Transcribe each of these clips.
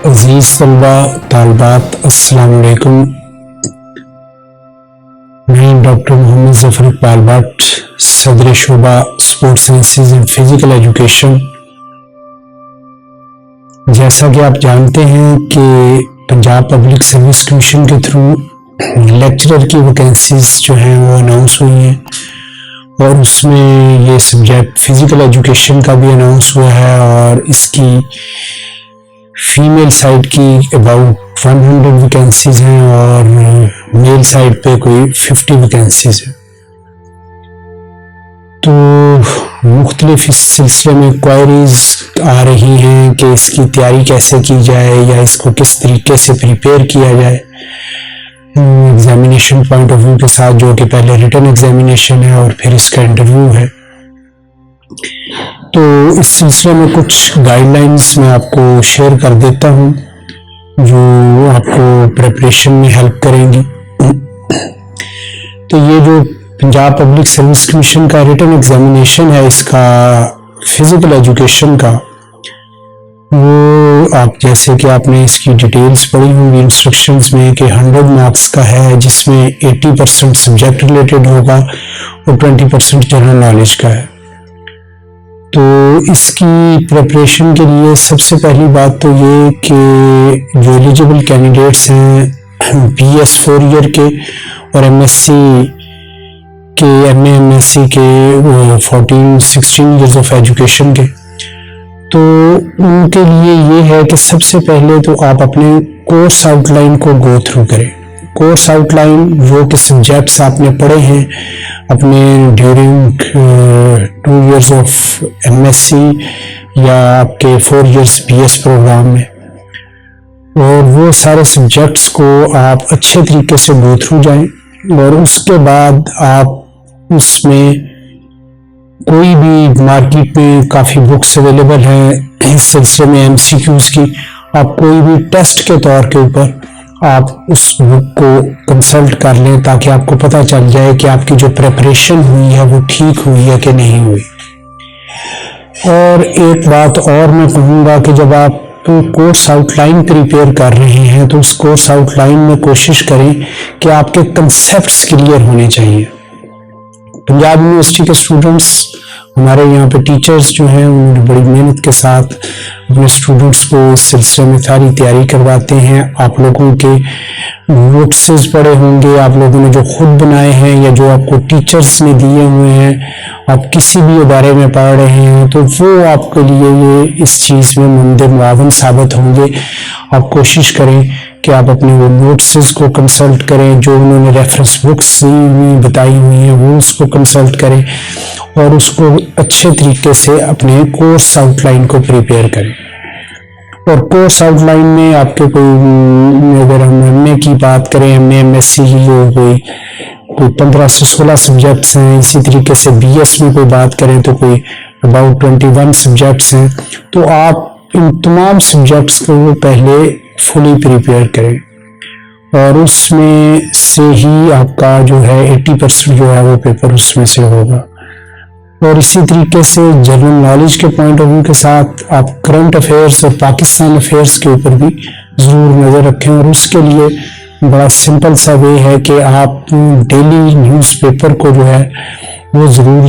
عزیز طلبہ طالبات السلام علیکم. میں doctor Muhammad Zafar Iqbal but, صدر شعبہ sports sciences and physical education. جیسا کہ آپ جانتے ہیں کہ پنجاب پبلک سروس کمیشن کے تھرو لیکچرر کی ویکینسیز جو ہیں وہ اناؤنس ہوئی ہیں، اور اس میں یہ سبجیکٹ فزیکل ایجوکیشن کا بھی اناؤنس ہوا ہے، اور اس کی فیمیل سائڈ کی اباؤٹ 100 ویکینسیز ہیں اور میل سائڈ پہ کوئی 50 ویکینسیز ہیں. تو مختلف اس سلسلے میں کوائریز آ رہی ہیں کہ اس کی تیاری کیسے کی جائے یا اس کو کس طریقے سے پریپیئر کیا جائے ایگزامینیشن پوائنٹ آف ویو کے ساتھ، جو کہ پہلے ریٹن ایگزامینیشن ہے اور پھر اس کا انٹرویو ہے. تو اس سلسلے میں کچھ گائیڈ لائنز میں آپ کو شیئر کر دیتا ہوں جو آپ کو پریپریشن میں ہیلپ کریں گی. تو یہ جو پنجاب پبلک سروس کمیشن کا ریٹن ایگزامینیشن ہے اس کا فزیکل ایجوکیشن کا، وہ آپ جیسے کہ آپ نے اس کی ڈیٹیلز پڑھی ہوں گی انسٹرکشنز میں کہ 100 مارکس کا ہے، جس میں 80% سبجیکٹ ریلیٹڈ ہوگا اور 20% جنرل نالج کا ہے. تو اس کی پریپریشن کے لیے سب سے پہلی بات تو یہ کہ جو ایلیجیبل کینڈیڈیٹس ہیں BS 4 ایئر کے اور MSc کے MA MSc کے 14-16 ایئرز آف ایجوکیشن کے، تو ان کے لیے یہ ہے کہ سب سے پہلے تو آپ اپنے کورس آؤٹ لائن کو گو تھرو کریں. کورس آؤٹ لائن جو کہ سبجیکٹس آپ نے پڑھے ہیں اپنے ڈیورنگ 2 ایئرز آف MSc یا آپ کے 4 ایئرز BS پروگرام میں، اور وہ سارے سبجیکٹس کو آپ اچھے طریقے سے گو تھرو جائیں. اور اس کے بعد آپ اس میں کوئی بھی مارکیٹ میں کافی بکس اویلیبل ہیں اس سلسلے میں MCQs کی، آپ کوئی بھی ٹیسٹ کے طور کے اوپر آپ اس بک کو کنسلٹ کر لیں تاکہ آپ کو پتہ چل جائے کہ آپ کی جو پریپریشن ہوئی ہے وہ ٹھیک ہوئی ہے کہ نہیں ہوئی. اور ایک بات اور میں کہوں گا کہ جب آپ کورس آؤٹ لائن پریپیئر کر رہے ہیں تو اس کورس آؤٹ لائن میں کوشش کریں کہ آپ کے کنسیپٹس کلیئر ہونے چاہیے. پنجاب یونیورسٹی کے اسٹوڈنٹس، ہمارے یہاں پہ ٹیچرز جو ہیں انہوں نے بڑی محنت کے ساتھ اپنے اسٹوڈنٹس کو اس سلسلے میں ساری تیاری کرواتے ہیں. آپ لوگوں کے نوٹسز پڑے ہوں گے، آپ لوگوں نے جو خود بنائے ہیں یا جو آپ کو ٹیچرز نے دیے ہوئے ہیں، آپ کسی بھی ادارے میں پڑھ رہے ہیں تو وہ آپ کے لیے یہ اس چیز میں مدد معاون ثابت ہوں گے. آپ کوشش کریں کہ آپ اپنے وہ نوٹسز کو کنسلٹ کریں، جو انہوں نے ریفرنس بکس بتائی ہوئی ہیں وہ اس کو کنسلٹ کریں اور اس کو اچھے طریقے سے اپنے کورس آؤٹ لائن کو پریپیئر کریں. اور کورس آؤٹ لائن میں آپ کے کوئی، اگر ہم MA کی بات کریں، MA MSc کی کوئی 15 سے 16 سبجیکٹس ہیں. اسی طریقے سے BS میں کوئی بات کریں تو کوئی اباؤٹ 21 سبجیکٹس ہیں. تو آپ ان تمام سبجیکٹس کو پہلے فلی پریپیئر کریں اور اس میں سے ہی آپ کا جو ہے 80% جو ہے وہ پیپر اس میں سے ہوگا. اور اسی طریقے سے جنرل نالج کے پوائنٹ آف ویو کے ساتھ آپ کرنٹ افیئرس اور پاکستان افیئرس کے اوپر بھی ضرور نظر رکھیں. اور اس کے لیے بڑا سمپل سا وے ہے کہ آپ ڈیلی نیوز پیپر کو جو ہے وہ ضرور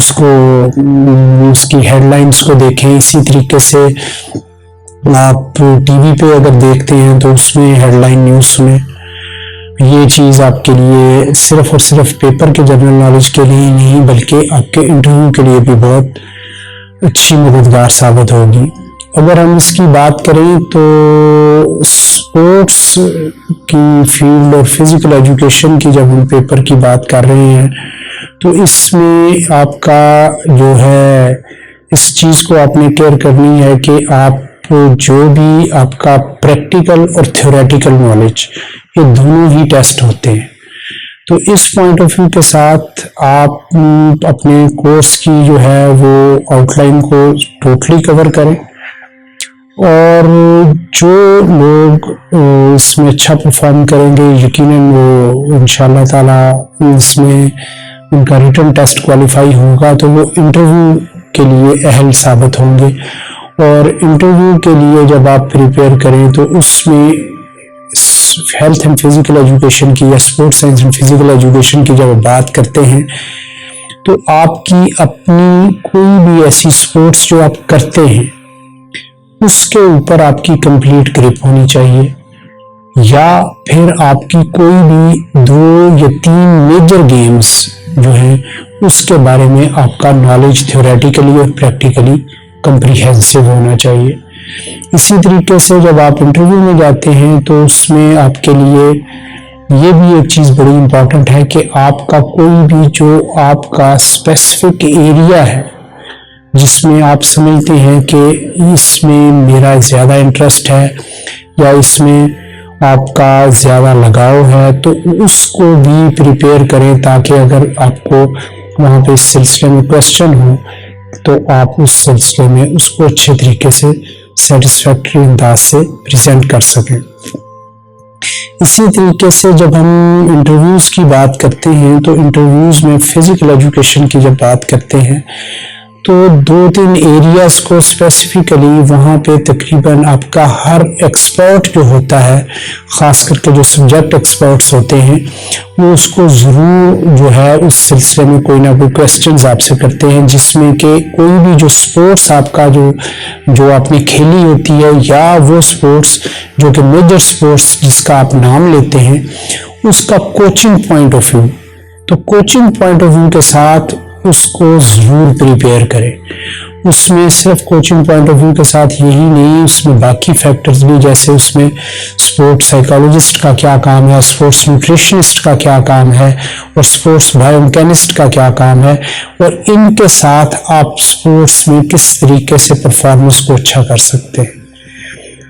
اس کی ہیڈ لائنز کو دیکھیں. اسی طریقے سے آپ ٹی وی پہ اگر دیکھتے ہیں تو اس میں ہیڈ لائن نیوز سنیں. یہ چیز آپ کے لیے صرف اور صرف پیپر کے جنرل نالج کے لیے نہیں بلکہ آپ کے انٹرویو کے لیے بھی بہت اچھی مددگار ثابت ہوگی. اگر ہم اس کی بات کریں تو اسپورٹس کی فیلڈ اور فزیکل ایجوکیشن کی جب ہم پیپر کی بات کر رہے ہیں تو اس میں آپ کا جو ہے اس چیز کو آپ نے کیئر کرنی ہے کہ آپ جو بھی آپ کا پریکٹیکل اور تھیوریٹیکل نالج یہ دونوں ہی ٹیسٹ ہوتے ہیں. تو اس پوائنٹ آف ویو کے ساتھ آپ اپنے کورس کی جو ہے وہ آؤٹ لائن کو ٹوٹلی کور کریں، اور جو لوگ اس میں اچھا پرفارم کریں گے یقیناً وہ انشاءاللہ تعالی اس میں ان کا ریٹن ٹیسٹ کوالیفائی ہوگا تو وہ انٹرویو کے لیے اہل ثابت ہوں گے. اور انٹرویو کے لیے جب آپ پریپیئر کریں تو اس میں ہیلتھ اینڈ فزیکل ایجوکیشن کی یا sports science and physical education کی جب بات کرتے ہیں تو آپ کی اپنی کوئی بھی ایسی اسپورٹس جو آپ کرتے ہیں اس کے اوپر آپ کی کمپلیٹ گرپ ہونی چاہیے، یا پھر آپ کی کوئی بھی 2 یا 3 میجر گیمز جو ہیں اس کے بارے میں آپ کا نالج تھیوریٹیکلی اور پریکٹیکلی کمپریہنسو ہونا چاہیے۔ اسی طریقے سے جب آپ انٹرویو میں جاتے ہیں تو اس میں آپ کے لیے یہ بھی ایک چیز بڑی امپورٹنٹ ہے کہ آپ کا کوئی بھی جو آپ کا اسپیسیفک ایریا ہے جس میں آپ سمجھتے ہیں کہ اس میں میرا زیادہ انٹرسٹ ہے یا اس میں آپ کا زیادہ لگاؤ ہے، تو اس کو بھی پریپیئر کریں تاکہ اگر آپ کو وہاں پہ اس سلسلے میں کوشچن ہو تو آپ اس سلسلے میں اس کو اچھے طریقے سے سیٹسفیکٹری انداز سے پریزنٹ کر سکیں۔ اسی طریقے سے جب ہم انٹرویوز کی بات کرتے ہیں تو انٹرویوز میں فزیکل ایجوکیشن کی جب بات کرتے ہیں تو 2-3 ایریاز کو اسپیسیفکلی وہاں پہ تقریباً آپ کا ہر ایکسپرٹ جو ہوتا ہے، خاص کر کے جو سبجیکٹ ایکسپرٹس ہوتے ہیں، وہ اس کو ضرور جو ہے اس سلسلے میں کوئی نہ کوئی کویسچنز آپ سے کرتے ہیں، جس میں کہ کوئی بھی جو سپورٹس آپ کا جو آپ نے کھیلی ہوتی ہے یا وہ سپورٹس جو کہ میجر سپورٹس جس کا آپ نام لیتے ہیں، اس کا کوچنگ پوائنٹ آف ویو، تو کوچنگ پوائنٹ آف ویو کے ساتھ اس کو ضرور پریپیئر کریں۔ اس میں صرف کوچنگ پوائنٹ آف ویو کے ساتھ یہی نہیں، اس میں باقی فیکٹرز بھی، جیسے اس میں سپورٹس سائیکالوجسٹ کا کیا کام ہے، سپورٹس نیوٹریشنسٹ کا کیا کام ہے، اور سپورٹس بایو میکینسٹ کا کیا کام ہے، اور ان کے ساتھ آپ سپورٹس میں کس طریقے سے پرفارمنس کو اچھا کر سکتے ہیں۔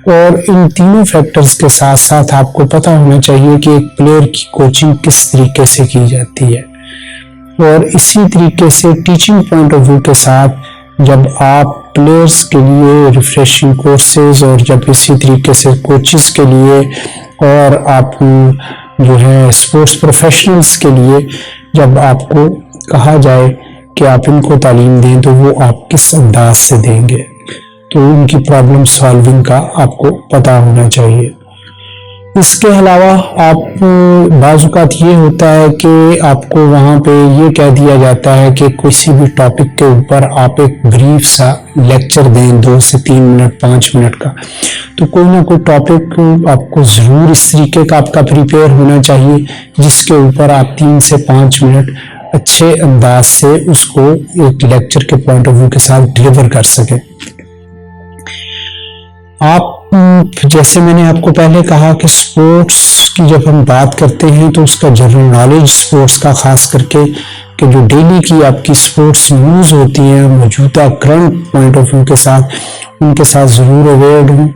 اور ان تینوں فیکٹرز کے ساتھ ساتھ آپ کو پتہ ہونا چاہیے کہ ایک پلیئر کی کوچنگ کس طریقے سے کی جاتی ہے، اور اسی طریقے سے ٹیچنگ پوائنٹ آف ویو کے ساتھ جب آپ پلیئرز کے لیے ریفریشنگ کورسز اور جب اسی طریقے سے کوچز کے لیے اور آپ جو ہے اسپورٹس پروفیشنلز کے لیے جب آپ کو کہا جائے کہ آپ ان کو تعلیم دیں تو وہ آپ کس انداز سے دیں گے، تو ان کی پرابلم سالونگ کا آپ کو پتہ ہونا چاہیے۔ اس کے علاوہ آپ بعض اوقات یہ ہوتا ہے کہ آپ کو وہاں پہ یہ کہہ دیا جاتا ہے کہ کسی بھی ٹاپک کے اوپر آپ ایک بریف سا لیکچر دیں 2 سے 3 منٹ 5 منٹ کا، تو کوئی نہ کوئی ٹاپک آپ کو ضرور اس طریقے کا آپ کا پریپیئر ہونا چاہیے جس کے اوپر آپ 3 سے 5 منٹ اچھے انداز سے اس کو ایک لیکچر کے پوائنٹ آف ویو کے ساتھ ڈیلیور کر سکیں۔ آپ جیسے میں نے آپ کو پہلے کہا کہ سپورٹس کی جب ہم بات کرتے ہیں تو اس کا جنرل نالج سپورٹس کا خاص کر کے کہ جو ڈیلی کی آپ کی سپورٹس نیوز ہوتی ہیں موجودہ کرنٹ پوائنٹ آف ویو کے ساتھ ان کے ساتھ ضرور اویئر ہوں،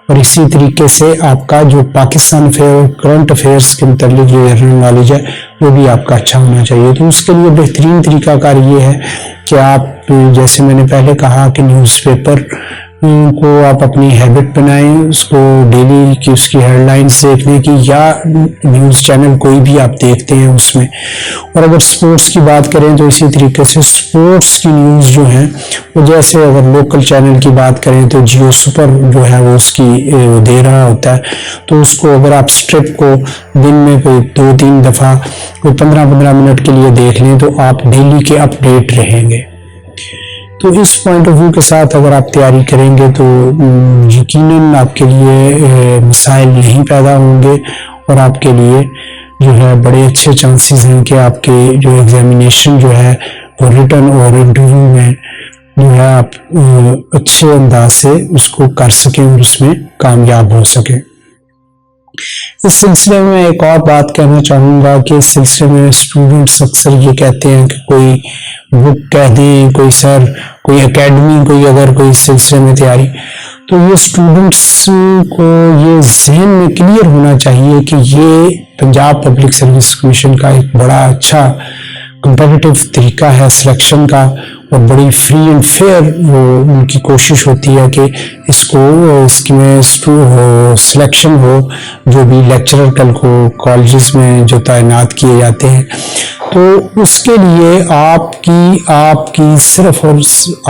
اور اسی طریقے سے آپ کا جو پاکستان افیئر اور کرنٹ افیئرس کے متعلق جو جنرل نالج ہے وہ بھی آپ کا اچھا ہونا چاہیے۔ تو اس کے لیے بہترین طریقہ کار یہ ہے کہ آپ جیسے میں نے پہلے کہا کہ نیوز پیپر کو آپ اپنی ہیبٹ بنائیں، اس کو ڈیلی کی اس کی ہیڈ لائنز دیکھنے کی، یا نیوز چینل کوئی بھی آپ دیکھتے ہیں اس میں۔ اور اگر سپورٹس کی بات کریں تو اسی طریقے سے سپورٹس کی نیوز جو ہیں وہ جیسے اگر لوکل چینل کی بات کریں تو جیو سپر جو ہے وہ اس کی دے رہا ہوتا ہے، تو اس کو اگر آپ اسٹرپ کو دن میں کوئی 2-3 دفعہ کوئی 15-15 منٹ کے لیے دیکھ لیں تو آپ ڈیلی کے اپ ڈیٹ رہیں گے۔ تو اس پوائنٹ آف ویو کے ساتھ اگر آپ تیاری کریں گے تو یقیناً آپ کے لیے مسائل نہیں پیدا ہوں گے، اور آپ کے لیے جو ہے بڑے اچھے چانسز ہیں کہ آپ کے جو ایگزامینیشن جو ہے وہ ریٹن اور انٹرویو میں جو ہے آپ اچھے انداز سے اس کو کر سکیں اور اس میں کامیاب ہو سکیں۔ اس سلسلے میں ایک اور بات کہنا چاہوں گا کہ اس سلسلے میں اسٹوڈنٹس اکثر یہ کہتے ہیں کہ کوئی بک کہہ دیں، کوئی سر کوئی اکیڈمی کوئی اگر کوئی سلسلے میں تیاری، تو یہ اسٹوڈنٹس کو یہ ذہن میں کلیئر ہونا چاہیے کہ یہ پنجاب پبلک سروس کمیشن کا ایک بڑا اچھا کمپیٹیٹیو طریقہ ہے سلیکشن کا، اور بڑی فری اینڈ فیئر وہ ان کی کوشش ہوتی ہے کہ اس کی میں سلیکشن ہو، جو بھی لیکچرر کل کو کالجز میں جو تعینات کیے جاتے ہیں، تو اس کے لیے آپ کی صرف اور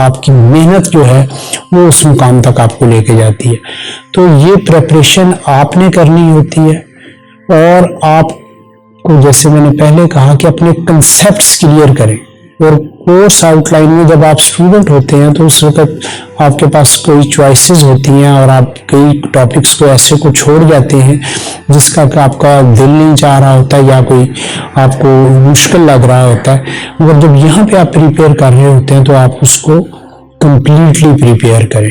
آپ کی محنت جو ہے وہ اس مقام تک آپ کو لے کے جاتی ہے. تو یہ پریپریشن آپ نے کرنی ہوتی ہے، اور آپ کو جیسے میں نے پہلے کہا کہ اپنے کنسیپٹس کلیئر کریں. اور کورس آؤٹ لائن میں جب آپ اسٹوڈنٹ ہوتے ہیں تو اس وقت آپ کے پاس کوئی چوائسیز ہوتی ہیں، اور آپ کئی ٹاپکس کو ایسے کو چھوڑ جاتے ہیں جس کا کہ آپ کا دل نہیں چاہ رہا ہوتا یا کوئی آپ کو مشکل لگ رہا ہوتا ہے. مگر جب یہاں پہ آپ پریپیئر کر رہے ہوتے ہیں تو آپ اس کو کمپلیٹلی پریپیئر کریں،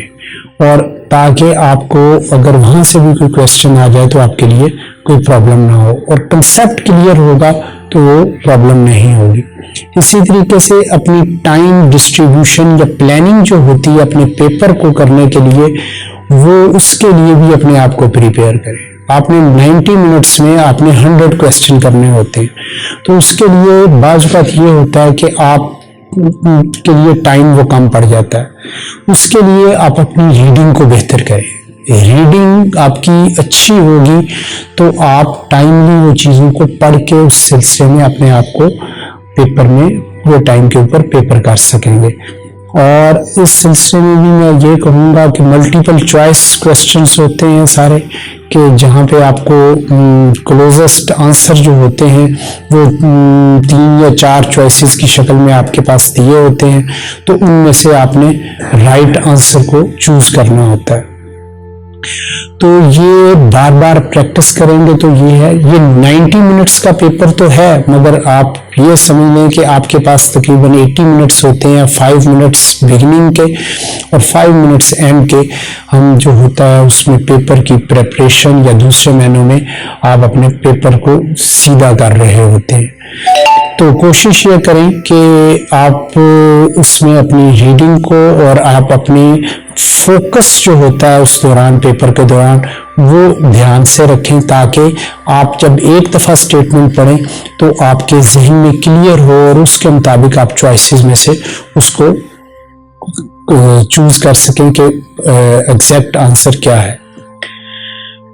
اور تاکہ آپ کو اگر وہاں سے بھی کوئی کویسچن آ جائے تو آپ کے لیے کوئی پرابلم نہ ہو، اور کنسیپٹ کلیئر ہوگا تو وہ پرابلم نہیں ہوگی. اسی طریقے سے اپنی ٹائم ڈسٹریبیوشن یا پلاننگ جو ہوتی ہے اپنے پیپر کو کرنے کے لیے، وہ اس کے لیے بھی اپنے آپ کو پریپیئر کریں. آپ نے 90 منٹس میں آپ نے 100 کویسچن کرنے ہوتے ہیں، تو اس کے لیے بعض اوقات یہ ہوتا ہے کہ آپ کے لیے ٹائم وہ کم پڑ جاتا ہے. اس کے لیے آپ اپنی ریڈنگ کو بہتر کریں. ریڈنگ آپ کی اچھی ہوگی تو آپ ٹائملی وہ چیزوں کو پڑھ کے اس سلسلے میں اپنے آپ کو پیپر میں وہ ٹائم کے اوپر پیپر کر سکیں گے. اور اس سلسلے میں بھی میں یہ کہوں گا کہ ملٹیپل چوائس کویسچنس ہوتے ہیں سارے، کہ جہاں پہ آپ کو کلوزسٹ آنسر جو ہوتے ہیں وہ 3 یا 4 چوائسیز کی شکل میں آپ کے پاس دیے ہوتے ہیں، تو ان میں سے آپ نے رائٹ آنسر کو چوز کرنا ہوتا ہے. تو یہ بار بار پریکٹس کریں گے تو یہ ہے. یہ 90 منٹس کا پیپر تو ہے، مگر آپ یہ سمجھ لیں کہ آپ کے پاس تقریباً 80 منٹس ہوتے ہیں. 5 منٹس بگننگ کے اور 5 منٹس اینڈ کے ہم جو ہوتا ہے اس میں پیپر کی پریپریشن یا دوسرے معنوں میں آپ اپنے پیپر کو سیدھا کر رہے ہوتے ہیں. تو کوشش یہ کریں کہ آپ اس میں اپنی ریڈنگ کو اور آپ اپنی فوکس جو ہوتا ہے اس دوران پیپر کے دوران وہ دھیان سے رکھیں، تاکہ آپ جب ایک دفعہ سٹیٹمنٹ پڑھیں تو آپ کے ذہن میں کلیئر ہو اور اس کے مطابق آپ چوائسیز میں سے اس کو چوز کر سکیں کہ ایگزیکٹ آنسر کیا ہے.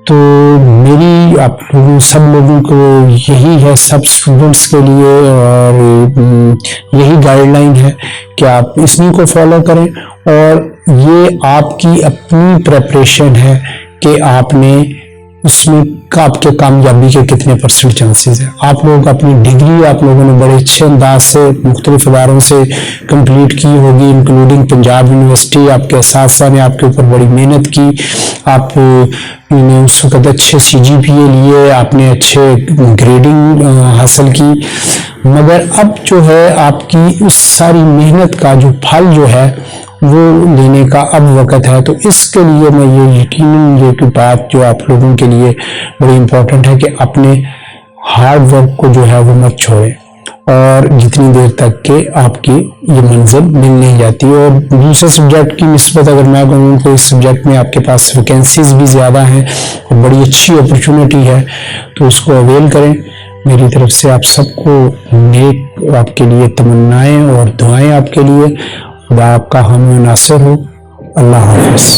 تو میری آپ لوگوں سب لوگوں کو یہی ہے، سب اسٹوڈنٹس کے لیے، اور یہی گائیڈ لائن ہے کہ آپ اسی کو فالو کریں. اور یہ آپ کی اپنی پریپریشن ہے کہ آپ نے اس میں آپ کے کامیابی کے کتنے % چانسز ہیں. آپ لوگ اپنی ڈگری آپ لوگوں نے بڑے اچھے انداز سے مختلف اداروں سے کمپلیٹ کی ہوگی، انکلوڈنگ پنجاب یونیورسٹی. آپ کے اساتذہ نے آپ کے اوپر بڑی محنت کی، آپ نے اس وقت اچھے CGPA لیے، آپ نے اچھے گریڈنگ حاصل کی. مگر اب جو ہے آپ کی اس ساری محنت کا جو پھل جو ہے وہ لینے کا اب وقت ہے. تو اس کے لیے میں یہ یقیناً یہ بات جو آپ لوگوں کے لیے بڑی امپورٹنٹ ہے کہ اپنے ہارڈ ورک کو جو ہے وہ مت چھوڑیں، اور جتنی دیر تک کہ آپ کی یہ منزل مل نہیں جاتی. اور دوسرے سبجیکٹ کی نسبت اگر میں کہوں تو اس سبجیکٹ میں آپ کے پاس ویکینسیز بھی زیادہ ہیں اور بڑی اچھی اپرچونٹی ہے، تو اس کو اویل کریں. میری طرف سے آپ سب کو نیک آپ کے لیے تمنائیں اور دعائیں آپ کے لیے. خدا آپ کا حامی و ناصر ہو. اللہ حافظ.